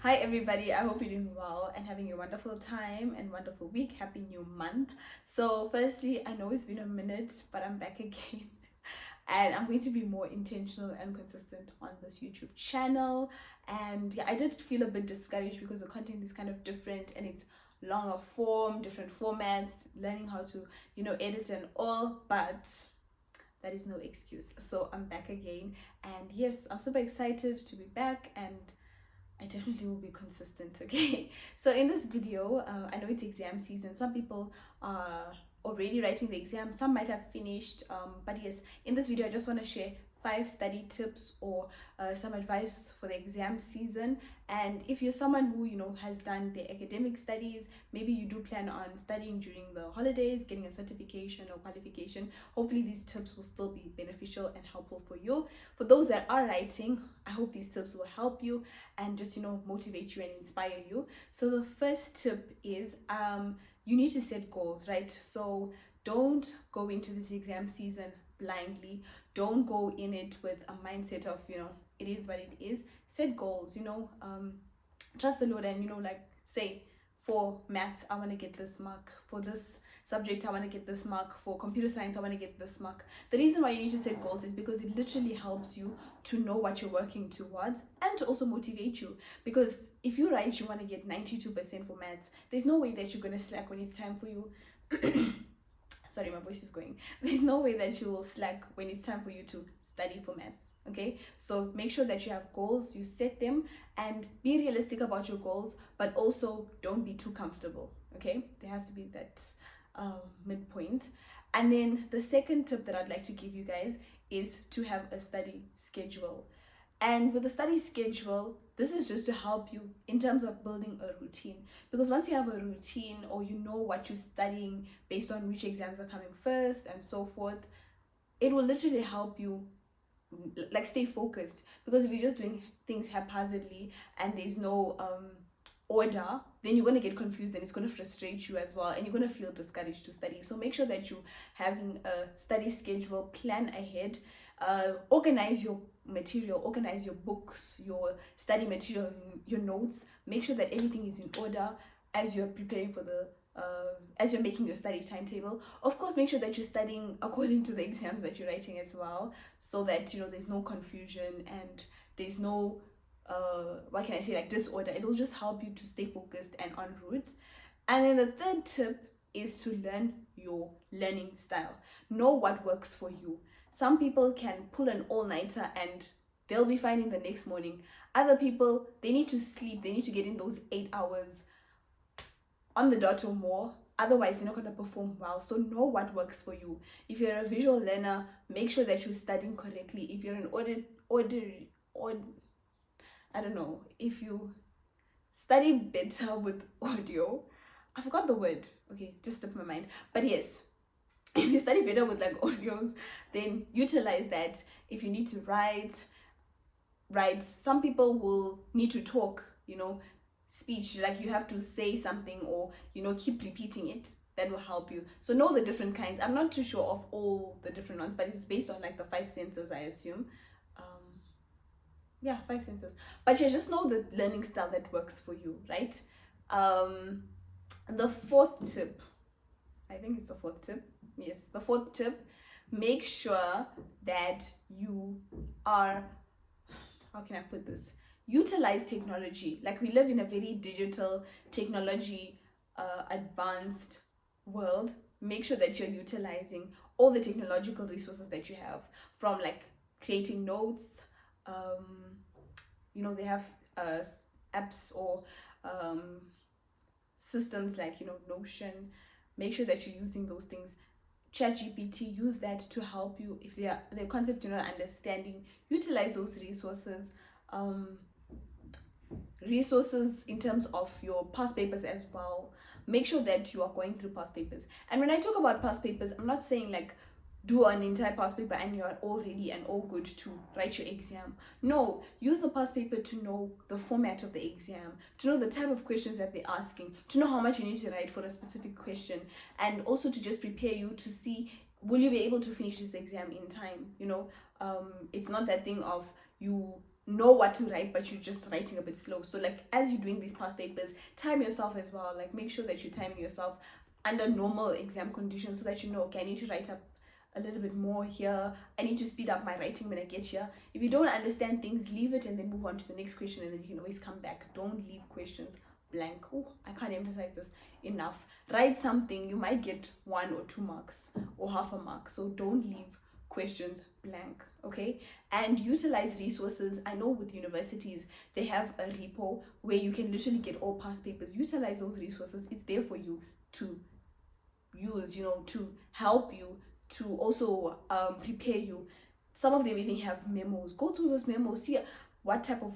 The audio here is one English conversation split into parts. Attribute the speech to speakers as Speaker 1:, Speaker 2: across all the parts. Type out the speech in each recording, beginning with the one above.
Speaker 1: Hi everybody, I hope you're doing well and having a wonderful time and wonderful week. Happy new month. So firstly, I know it's been a minute, but I'm back again. And I'm going to be more intentional and consistent on this YouTube channel. And yeah, I did feel a bit discouraged because the content is kind of different and it's longer form, different formats, learning how to, edit and all, but that is no excuse. So I'm back again. And yes, I'm super excited to be back, and I definitely will be consistent, okay? So in this video, I know it's exam season. Some people are already writing the exam. Some might have finished. But yes, in this video, I just want to share 5 study tips or some advice for the exam season. And if you're someone who, has done the academic studies, maybe you do plan on studying during the holidays, getting a certification or qualification, hopefully these tips will still be beneficial and helpful for you. For those that are writing, I hope these tips will help you and just motivate you and inspire you. So the first tip is you need to set goals, right? So don't go into this exam season blindly. Don't go in it with a mindset of it is what it is. Set goals, trust the Lord, and like say, for maths I want to get this mark, for this subject I want to get this mark, for computer science I want to get this mark. The reason why you need to set goals is because it literally helps you to know what you're working towards and to also motivate you. Because if you write you want to get 92% for maths, there's no way that you're going to slack when it's time for you sorry, my voice is going. There's no way that you will slack when it's time for you to study for maths. Okay, so make sure that you have goals, you set them, and be realistic about your goals, but also don't be too comfortable. Okay, there has to be that midpoint. And then the second tip that I'd like to give you guys is to have a study schedule. And with the study schedule, this is just to help you in terms of building a routine. Because once you have a routine, or you know what you're studying based on which exams are coming first and so forth, it will literally help you like stay focused. Because if you're just doing things haphazardly and there's no order, then you're going to get confused and it's going to frustrate you as well, and you're going to feel discouraged to study. So make sure that you're having a study schedule, plan ahead, organize your material, organize your books, your study material, your notes. Make sure that everything is in order as you're preparing for the as you're making your study timetable. Of course, make sure that you're studying according to the exams that you're writing as well, so that there's no confusion and there's no what can I say, like disorder. It'll just help you to stay focused and on route. And then the third tip is to learn your learning style. Know what works for you. Some people can pull an all-nighter and they'll be fine in the next morning. Other people, they need to sleep, they need to get in those 8 hours on the dot or more, otherwise you're not going to perform well. So know what works for you. If you're a visual learner, make sure that you're studying correctly. If you're an I don't know, if you study better with audio, I forgot the word, okay, just slipped my mind, but yes, if you study better with like audios, then utilize that. If you need to write, some people will need to talk, speech, like you have to say something, or keep repeating it. That will help you. So know the different kinds. I'm not too sure of all the different ones, but it's based on like the 5 senses, I assume. Yeah, 5 senses. But yeah, just know the learning style that works for you, right? The fourth tip, I think it's the fourth tip. Yes, the fourth tip, make sure that you are, how can I put this? Utilize technology. Like, we live in a very digital, technology advanced world. Make sure that you're utilizing all the technological resources that you have, from like creating notes. They have apps or systems like Notion. Make sure that you're using those things. ChatGPT, use that to help you. If the concept you're not understanding, utilize those resources. Resources in terms of your past papers as well. Make sure that you are going through past papers. And when I talk about past papers, I'm not saying like do an entire past paper and you're all ready and all good to write your exam. No, use the past paper to know the format of the exam, to know the type of questions that they're asking, to know how much you need to write for a specific question, and also to just prepare you to see, will you be able to finish this exam in time? It's not that thing of you know what to write, but you're just writing a bit slow. So like as you're doing these past papers, time yourself as well. Like make sure that you're timing yourself under normal exam conditions, so that you know, okay, I need to write up a little bit more here, I need to speed up my writing when I get here. If you don't understand things, leave it and then move on to the next question, and then you can always come back. Don't leave questions blank. Oh, I can't emphasize this enough. Write something, you might get 1 or 2 marks or half a mark, so don't leave questions blank, okay? And utilize resources. I know with universities they have a repo where you can literally get all past papers. Utilize those resources. It's there for you to use, you know, to help you, to also prepare you. Some of them even have memos. Go through those memos, see what type of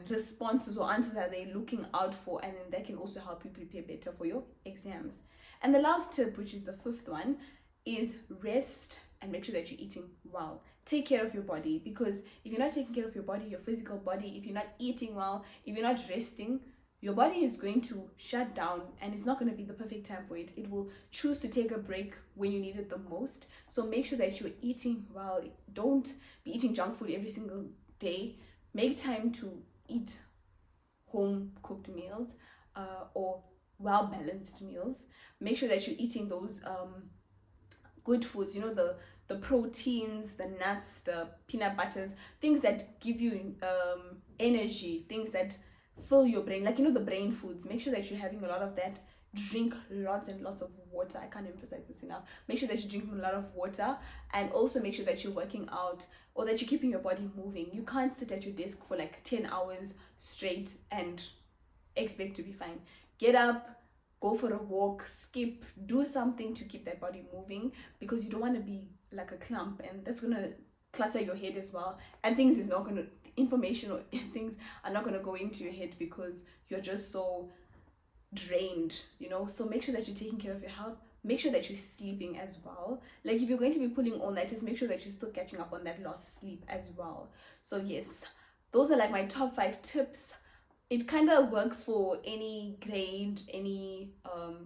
Speaker 1: responses or answers are they looking out for, and then that can also help you prepare better for your exams. And the last tip, which is the 5th one, is rest and make sure that you're eating well. Take care of your body, because if you're not taking care of your body, your physical body, if you're not eating well, if you're not resting, your body is going to shut down, and it's not going to be the perfect time for it. It will choose to take a break when you need it the most. So make sure that you're eating well. Don't be eating junk food every single day. Make time to eat home cooked meals or well balanced meals. Make sure that you're eating those good foods, you know, the proteins, the nuts, the peanut butters, things that give you energy, things that fill your brain, like, you know, the brain foods. Make sure that you're having a lot of that. Drink lots and lots of water. I can't emphasize this enough. Make sure that you're drinking a lot of water, and also make sure that you're working out, or that you're keeping your body moving. You can't sit at your desk for like 10 hours straight and expect to be fine. Get up, go for a walk, skip, do something to keep that body moving, because you don't want to be like a clump, and that's gonna clutter your head as well, and things is not gonna, information or things are not gonna go into your head because you're just so drained, you know. So make sure that you're taking care of your health. Make sure that you're sleeping as well. Like if you're going to be pulling all nighters, make sure that you're still catching up on that lost sleep as well. So yes, those are like my top 5 tips. It kind of works for any grade, any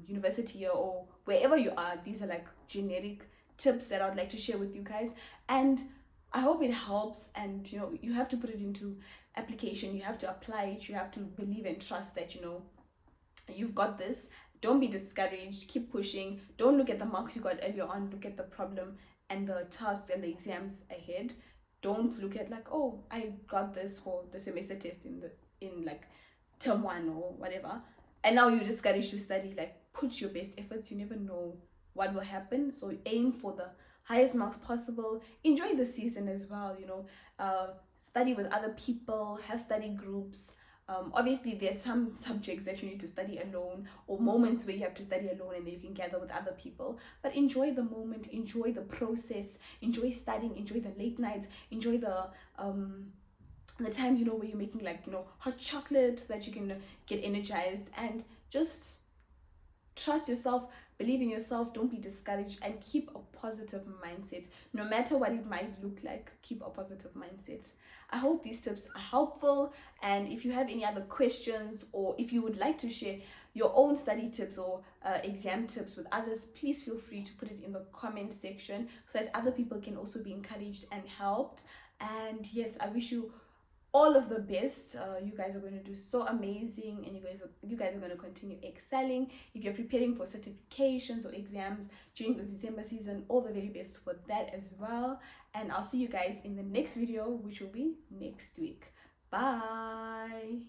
Speaker 1: university year, or wherever you are. These are like generic tips that I'd like to share with you guys, and I hope it helps. And you know, you have to put it into application, you have to apply it, you have to believe and trust that, you know, you've got this. Don't be discouraged, keep pushing. Don't look at the marks you got earlier on, look at the problem and the tasks and the exams ahead. Don't look at like, oh, I got this for the semester test in like term 1 or whatever, and now you're discouraged to study. Like, put your best efforts. You never know what will happen, so aim for the highest marks possible. Enjoy the season as well, you know. Study with other people, have study groups. Obviously there's some subjects that you need to study alone, or moments where you have to study alone and then you can gather with other people, but enjoy the moment, enjoy the process, enjoy studying, enjoy the late nights, enjoy the times, you know, where you're making like, you know, hot chocolate so that you can get energized, and just trust yourself, believe in yourself, don't be discouraged, and keep a positive mindset. No matter what it might look like, keep a positive mindset. I hope these tips are helpful, and if you have any other questions, or if you would like to share your own study tips or exam tips with others, please feel free to put it in the comment section so that other people can also be encouraged and helped. And yes, I wish you all of the best. You guys are going to do so amazing, and you guys are going to continue excelling. If you're preparing for certifications or exams during the December season, all the very best for that as well. And I'll see you guys in the next video, which will be next week. Bye.